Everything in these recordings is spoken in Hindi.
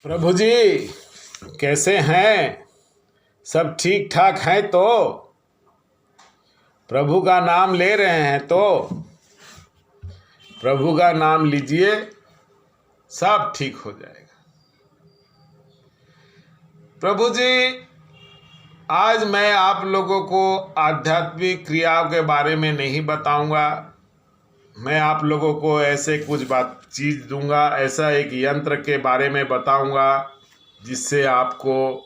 प्रभु जी कैसे हैं? सब ठीक ठाक हैं तो? प्रभु का नाम ले रहे हैं तो? प्रभु का नाम लीजिए, सब ठीक हो जाएगा। प्रभु जी, आज मैं आप लोगों को आध्यात्मिक क्रियाओं के बारे में नहीं बताऊंगा। मैं आप लोगों को ऐसे कुछ बात चीज दूंगा, ऐसा एक यंत्र के बारे में बताऊंगा जिससे आपको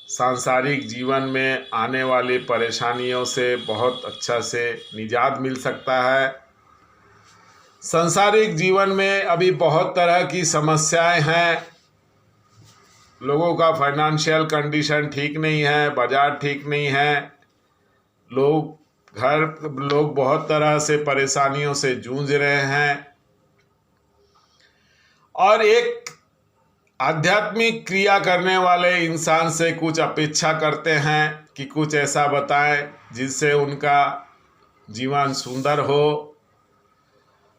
सांसारिक जीवन में आने वाली परेशानियों से बहुत अच्छा से निजात मिल सकता है। सांसारिक जीवन में अभी बहुत तरह की समस्याएं हैं। लोगों का फाइनेंशियल कंडीशन ठीक नहीं है, बाजार ठीक नहीं है, लोग बहुत तरह से परेशानियों से जूझ रहे हैं। और एक आध्यात्मिक क्रिया करने वाले इंसान से कुछ अपेक्षा करते हैं कि कुछ ऐसा बताएं जिससे उनका जीवन सुंदर हो।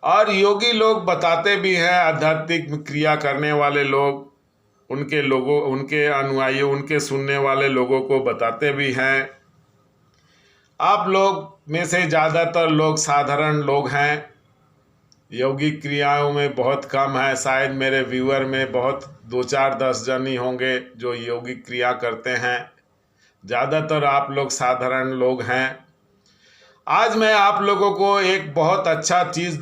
और योगी लोग बताते भी हैं, आध्यात्मिक क्रिया करने वाले लोग उनके अनुयायी, उनके सुनने वाले लोगों को बताते भी हैं। आप लोग में से ज़्यादातर लोग साधारण लोग हैं, यौगिक क्रियाओं में बहुत कम है। शायद मेरे व्यूअर में बहुत 2-4-10 जन ही होंगे जो यौगिक क्रिया करते हैं। ज़्यादातर आप लोग साधारण लोग हैं। आज मैं आप लोगों को एक बहुत अच्छा चीज़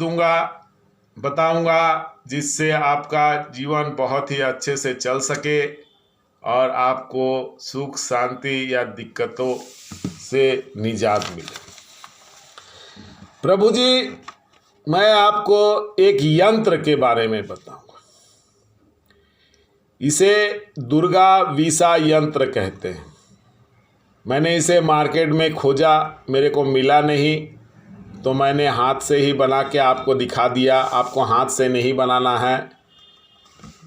बताऊंगा जिससे आपका जीवन बहुत ही अच्छे से चल सके और आपको सुख शांति या दिक्कतों से निजात मिले। प्रभु जी, मैं आपको एक यंत्र के बारे में बताऊंगा। इसे दुर्गा वीसा यंत्र कहते हैं। मैंने इसे मार्केट में खोजा, मेरे को मिला नहीं, तो मैंने हाथ से ही बना के आपको दिखा दिया। आपको हाथ से नहीं बनाना है,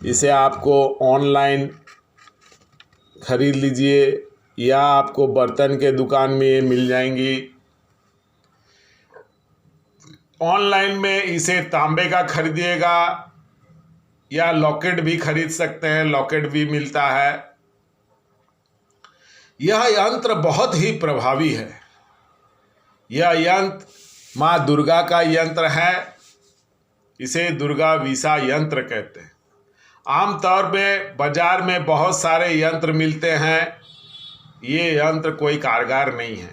इसे आपको ऑनलाइन खरीद लीजिए या आपको बर्तन के दुकान में ये मिल जाएंगी। ऑनलाइन में इसे तांबे का खरीदिएगा या लॉकेट भी खरीद सकते हैं, लॉकेट भी मिलता है। यह यंत्र बहुत ही प्रभावी है। यह यंत्र माँ दुर्गा का यंत्र है। इसे दुर्गा वीसा यंत्र कहते हैं। आमतौर पे बाजार में बहुत सारे यंत्र मिलते हैं, ये यंत्र कोई कारगर नहीं है।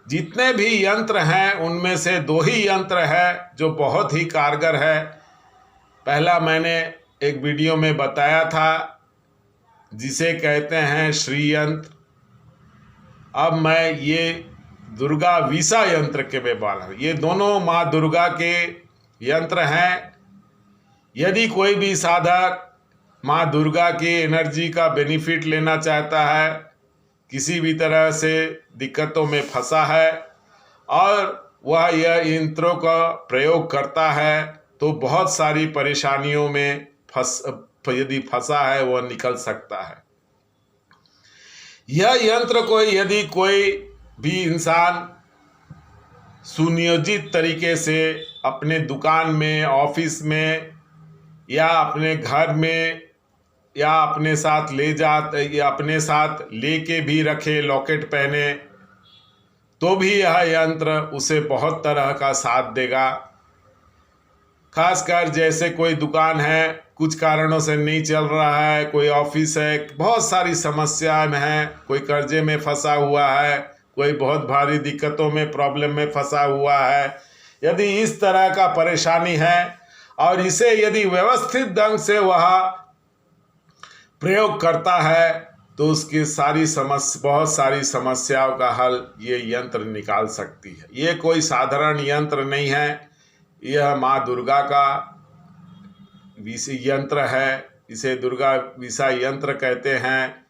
जितने भी यंत्र हैं उनमें से 2 ही यंत्र है जो बहुत ही कारगर है। पहला मैंने एक वीडियो में बताया था जिसे कहते हैं श्री यंत्र। अब मैं ये दुर्गा वीसा यंत्र के बारे में, ये दोनों माँ दुर्गा के यंत्र हैं। यदि कोई भी साधक माँ दुर्गा की एनर्जी का बेनिफिट लेना चाहता है, किसी भी तरह से दिक्कतों में फंसा है और वह यह यंत्रों का प्रयोग करता है, तो बहुत सारी परेशानियों में यदि फंसा है वह निकल सकता है। यह यंत्र को यदि कोई भी इंसान सुनियोजित तरीके से अपने दुकान में, ऑफिस में या अपने घर में या अपने साथ लेके भी रखे, लॉकेट पहने, तो भी यह यंत्र उसे बहुत तरह का साथ देगा। खासकर जैसे कोई दुकान है, कुछ कारणों से नहीं चल रहा है, कोई ऑफिस है, बहुत सारी समस्याएं हैं, कोई कर्जे में फंसा हुआ है, कोई बहुत भारी दिक्कतों में, प्रॉब्लम में फंसा हुआ है। यदि इस तरह का परेशानी है और इसे यदि व्यवस्थित ढंग से वह प्रयोग करता है तो उसकी बहुत सारी समस्याओं का हल ये यंत्र निकाल सकती है। ये कोई साधारण यंत्र नहीं है, यह माँ दुर्गा का यंत्र है। इसे दुर्गा वीसा यंत्र कहते हैं।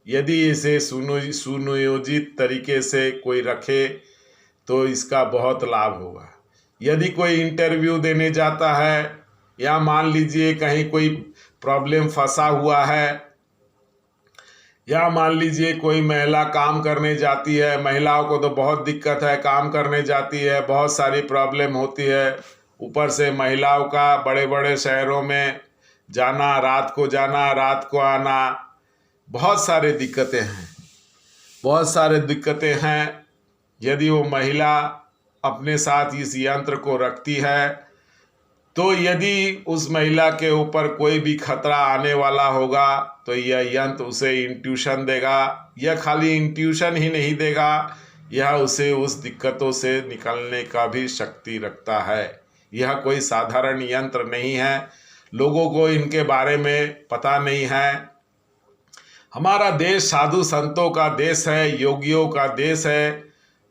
यदि इसे सुनियोजित तरीके से कोई रखे तो इसका बहुत लाभ होगा। यदि कोई इंटरव्यू देने जाता है या मान लीजिए कहीं कोई प्रॉब्लम फंसा हुआ है, या मान लीजिए कोई महिला काम करने जाती है, महिलाओं को तो बहुत दिक्कत है, काम करने जाती है, बहुत सारी प्रॉब्लम होती है। ऊपर से महिलाओं का बड़े बड़े शहरों में जाना, रात को जाना, रात को आना, बहुत सारे दिक्कतें हैं, बहुत सारे दिक्कतें हैं। यदि वो महिला अपने साथ इस यंत्र को रखती है तो यदि उस महिला के ऊपर कोई भी खतरा आने वाला होगा तो यह यंत्र उसे इंट्यूशन देगा। यह खाली इंट्यूशन ही नहीं देगा, यह उसे उस दिक्कतों से निकलने का भी शक्ति रखता है। यह कोई साधारण यंत्र नहीं है, लोगों को इनके बारे में पता नहीं है। हमारा देश साधु संतों का देश है, योगियों का देश है।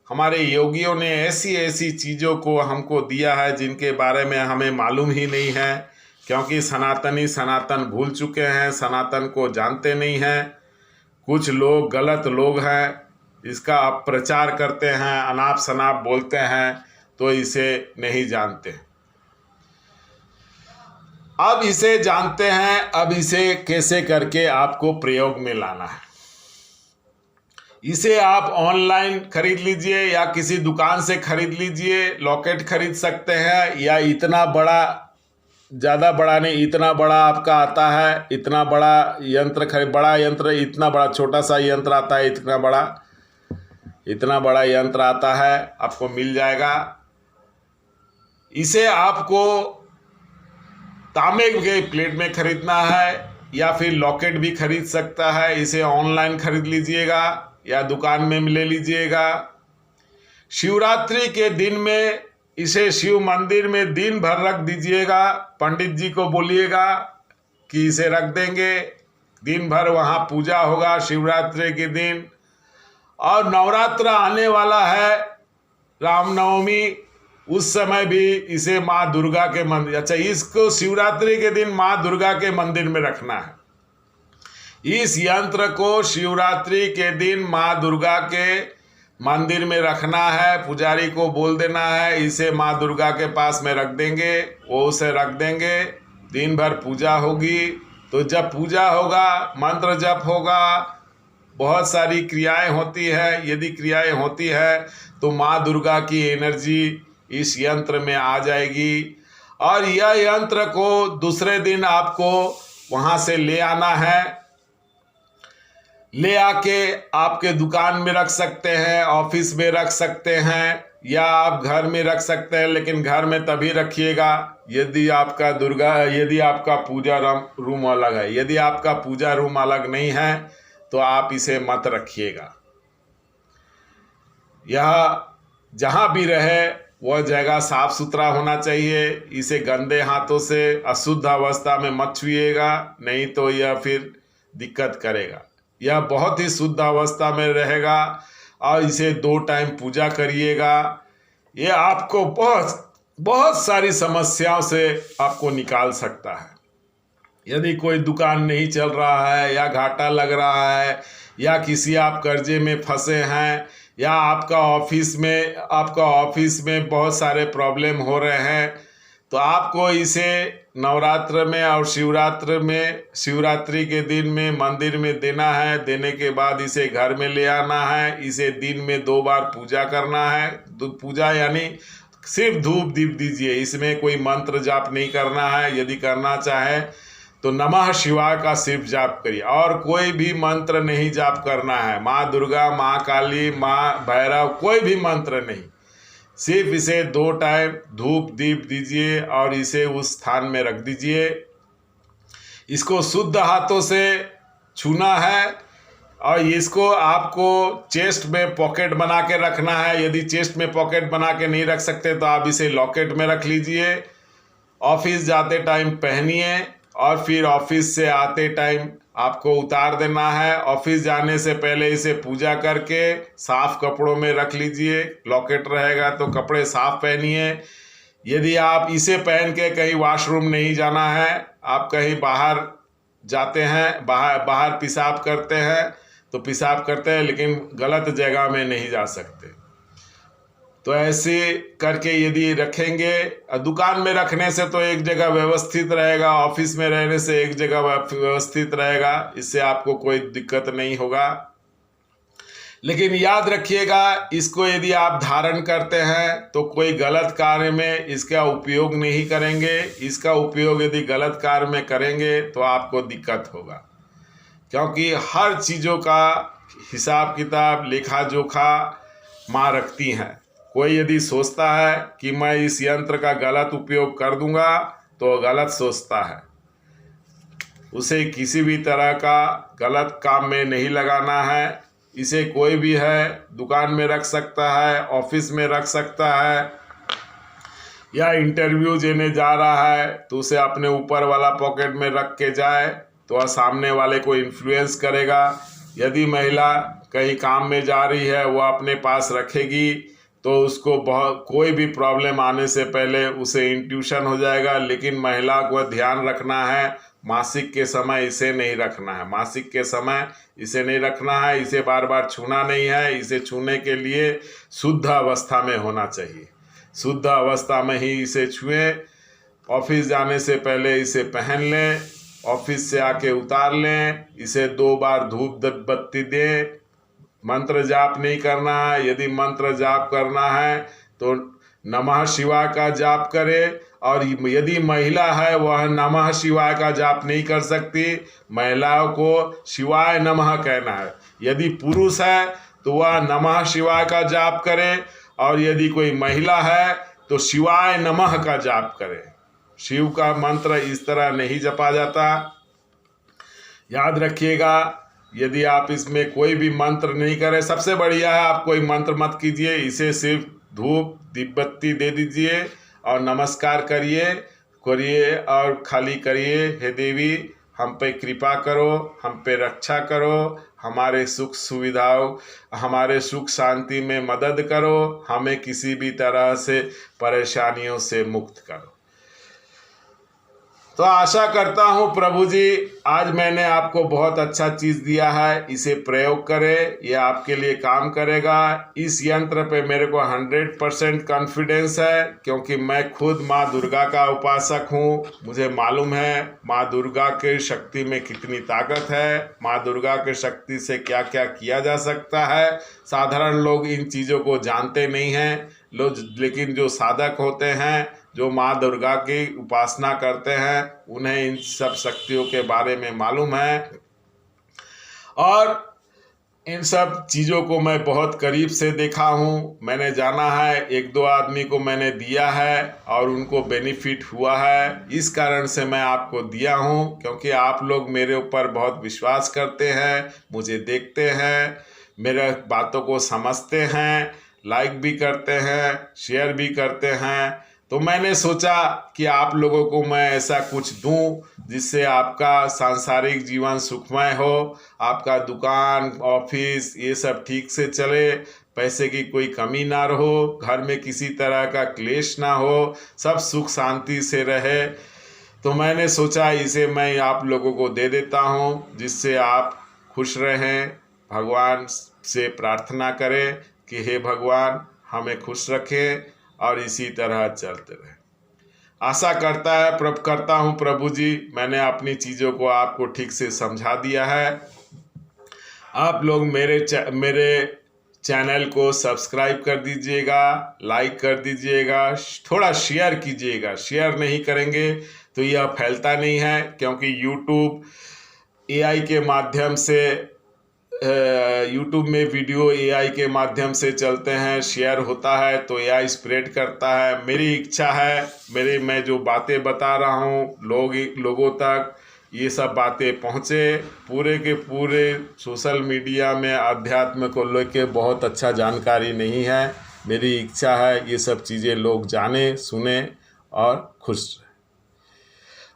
हमारे योगियों ने ऐसी ऐसी चीज़ों को हमको दिया है जिनके बारे में हमें मालूम ही नहीं है, क्योंकि सनातनी सनातन भूल चुके हैं, सनातन को जानते नहीं हैं। कुछ लोग गलत लोग हैं, इसका अपप्रचार करते हैं, अनाप शनाप बोलते हैं, तो इसे नहीं जानते। अब इसे जानते हैं, अब इसे कैसे करके आपको प्रयोग में लाना है। इसे आप ऑनलाइन खरीद लीजिए या किसी दुकान से खरीद लीजिए, लॉकेट खरीद सकते हैं, या इतना बड़ा, ज़्यादा बड़ा नहीं, इतना बड़ा आपका आता है, इतना बड़ा यंत्र खरीद, बड़ा यंत्र इतना बड़ा, छोटा सा यंत्र आता है, इतना बड़ा यंत्र आता है, आपको मिल जाएगा। इसे आपको तांबे के प्लेट में खरीदना है या फिर लॉकेट भी खरीद सकता है। इसे ऑनलाइन खरीद लीजिएगा या दुकान में ले लीजिएगा। शिवरात्रि के दिन में इसे शिव मंदिर में दिन भर रख दीजिएगा। पंडित जी को बोलिएगा कि इसे रख देंगे, दिन भर वहाँ पूजा होगा शिवरात्रि के दिन। और नवरात्र आने वाला है, रामनवमी, उस समय भी इसे माँ दुर्गा के मंदिर, अच्छा इसको शिवरात्रि के दिन माँ दुर्गा के मंदिर में रखना है। इस यंत्र को शिवरात्रि के दिन माँ दुर्गा के मंदिर में रखना है। पुजारी को बोल देना है इसे माँ दुर्गा के पास में रख देंगे, वो उसे रख देंगे, दिन भर पूजा होगी। तो जब पूजा होगा, मंत्र जप होगा, बहुत सारी क्रियाएं होती है। यदि क्रियाएं होती है तो माँ दुर्गा की एनर्जी इस यंत्र में आ जाएगी। और यह यंत्र को दूसरे दिन आपको वहाँ से ले आना है, ले आके आपके दुकान में रख सकते हैं, ऑफिस में रख सकते हैं, या आप घर में रख सकते हैं। लेकिन घर में तभी रखिएगा यदि आपका पूजा रूम अलग है। यदि आपका पूजा रूम अलग नहीं है तो आप इसे मत रखिएगा। यह जहाँ भी रहे वह जगह साफ सुथरा होना चाहिए। इसे गंदे हाथों से अशुद्ध अवस्था में मत छुइएगा, नहीं तो यह फिर दिक्कत करेगा। यह बहुत ही शुद्ध अवस्था में रहेगा और इसे 2 टाइम पूजा करिएगा। यह आपको बहुत सारी समस्याओं से आपको निकाल सकता है। यदि कोई दुकान नहीं चल रहा है, या घाटा लग रहा है, या किसी आप कर्जे में फंसे हैं, या आपका ऑफिस में बहुत सारे प्रॉब्लम हो रहे हैं, तो आपको इसे नवरात्र में और शिवरात्रि के दिन में मंदिर में देना है। देने के बाद इसे घर में ले आना है। इसे दिन में 2 बार पूजा करना है। पूजा यानी सिर्फ धूप दीप दीजिए, इसमें कोई मंत्र जाप नहीं करना है। यदि करना चाहे तो नमः शिवाय का सिर्फ जाप करिए, और कोई भी मंत्र नहीं जाप करना है। माँ दुर्गा, माँ काली, माँ भैरव, कोई भी मंत्र नहीं। सिर्फ इसे 2 टाइम धूप दीप दीजिए और इसे उस स्थान में रख दीजिए। इसको शुद्ध हाथों से छूना है और इसको आपको चेस्ट में पॉकेट बना के रखना है। यदि चेस्ट में पॉकेट बना के नहीं रख सकते तो आप इसे लॉकेट में रख लीजिए। ऑफिस जाते टाइम पहनिए और फिर ऑफिस से आते टाइम आपको उतार देना है। ऑफिस जाने से पहले इसे पूजा करके साफ कपड़ों में रख लीजिए। लॉकेट रहेगा तो कपड़े साफ पहनिए। यदि आप इसे पहन के कहीं वॉशरूम नहीं जाना है, आप कहीं बाहर जाते हैं, बाहर पेशाब करते हैं तो पेशाब करते हैं, लेकिन गलत जगह में नहीं जा सकते। तो ऐसे करके यदि रखेंगे, दुकान में रखने से तो एक जगह व्यवस्थित रहेगा, ऑफिस में रहने से एक जगह व्यवस्थित रहेगा, इससे आपको कोई दिक्कत नहीं होगा। लेकिन याद रखिएगा, इसको यदि आप धारण करते हैं तो कोई गलत कार्य में इसका उपयोग नहीं करेंगे। इसका उपयोग यदि गलत कार्य में करेंगे तो आपको दिक्कत होगा, क्योंकि हर चीज़ों का हिसाब किताब लेखा जोखा माँ रखती हैं। कोई यदि सोचता है कि मैं इस यंत्र का गलत उपयोग कर दूंगा तो गलत सोचता है। उसे किसी भी तरह का गलत काम में नहीं लगाना है। इसे कोई भी है दुकान में रख सकता है, ऑफिस में रख सकता है, या इंटरव्यू देने जा रहा है तो उसे अपने ऊपर वाला पॉकेट में रख के जाए तो वह सामने वाले को इन्फ्लुएंस करेगा। यदि महिला कहीं काम में जा रही है वह अपने पास रखेगी तो उसको बहुत कोई भी प्रॉब्लम आने से पहले उसे इंट्यूशन हो जाएगा। लेकिन महिला को ध्यान रखना है, मासिक के समय इसे नहीं रखना है, मासिक के समय इसे नहीं रखना है, इसे बार बार छूना नहीं है। इसे छूने के लिए शुद्ध अवस्था में होना चाहिए, शुद्ध अवस्था में ही इसे छुएं। ऑफिस जाने से पहले इसे पहन लें, ऑफिस से आके उतार लें, इसे 2 बार धूप बत्ती दें। मंत्र जाप नहीं करना है। यदि मंत्र जाप करना है तो नमः शिवाय का जाप करे, और यदि महिला है वह नमः शिवाय का जाप नहीं कर सकती, महिलाओं को शिवाय नमः कहना है। यदि पुरुष है तो वह नमः शिवाय का जाप करे, और यदि कोई महिला है तो शिवाय नमः का जाप करे। शिव का मंत्र इस तरह नहीं जपा जाता, याद रखिएगा। यदि आप इसमें कोई भी मंत्र नहीं करें, सबसे बढ़िया है आप कोई मंत्र मत कीजिए, इसे सिर्फ धूप दीपबत्ती दे दीजिए और नमस्कार करिए और खाली करिए, हे देवी हम पे कृपा करो, हम पे रक्षा करो, हमारे सुख सुविधाओं, हमारे सुख शांति में मदद करो, हमें किसी भी तरह से परेशानियों से मुक्त करो। तो आशा करता हूँ प्रभु जी आज मैंने आपको बहुत अच्छा चीज़ दिया है, इसे प्रयोग करें, यह आपके लिए काम करेगा। इस यंत्र पे मेरे को 100% कॉन्फिडेंस है, क्योंकि मैं खुद माँ दुर्गा का उपासक हूँ। मुझे मालूम है माँ दुर्गा के शक्ति में कितनी ताकत है, माँ दुर्गा के शक्ति से क्या क्या किया जा सकता है। साधारण लोग इन चीज़ों को जानते नहीं हैं, लेकिन जो साधक होते हैं, जो माँ दुर्गा की उपासना करते हैं, उन्हें इन सब शक्तियों के बारे में मालूम है। और इन सब चीज़ों को मैं बहुत करीब से देखा हूँ, मैंने जाना है, 1-2 आदमी को मैंने दिया है और उनको बेनिफिट हुआ है। इस कारण से मैं आपको दिया हूँ, क्योंकि आप लोग मेरे ऊपर बहुत विश्वास करते हैं, मुझे देखते हैं, मेरे बातों को समझते हैं, लाइक भी करते हैं, शेयर भी करते हैं। तो मैंने सोचा कि आप लोगों को मैं ऐसा कुछ दूं जिससे आपका सांसारिक जीवन सुखमय हो, आपका दुकान ऑफिस ये सब ठीक से चले, पैसे की कोई कमी ना रहो, घर में किसी तरह का क्लेश ना हो, सब सुख शांति से रहे। तो मैंने सोचा इसे मैं आप लोगों को दे देता हूँ, जिससे आप खुश रहें। भगवान से प्रार्थना करें कि हे भगवान हमें खुश रखें और इसी तरह चलते रहे। आशा करता हूँ प्रभु जी मैंने अपनी चीज़ों को आपको ठीक से समझा दिया है। आप लोग मेरे चैनल को सब्सक्राइब कर दीजिएगा, लाइक कर दीजिएगा, थोड़ा शेयर कीजिएगा। शेयर नहीं करेंगे तो यह फैलता नहीं है, क्योंकि यूट्यूब एआई के माध्यम से यूट्यूब में वीडियो एआई के माध्यम से चलते हैं, शेयर होता है तो एआई स्प्रेड करता है। मेरी इच्छा है मैं जो बातें बता रहा हूँ लोगों तक ये सब बातें पहुँचे। पूरे के पूरे सोशल मीडिया में अध्यात्म को लेके बहुत अच्छा जानकारी नहीं है। मेरी इच्छा है ये सब चीज़ें लोग जाने सुने और खुश रहे।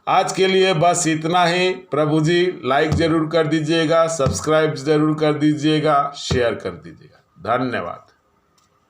आज के लिए बस इतना ही। प्रभु जी लाइक ज़रूर कर दीजिएगा, सब्सक्राइब ज़रूर कर दीजिएगा, शेयर कर दीजिएगा। धन्यवाद।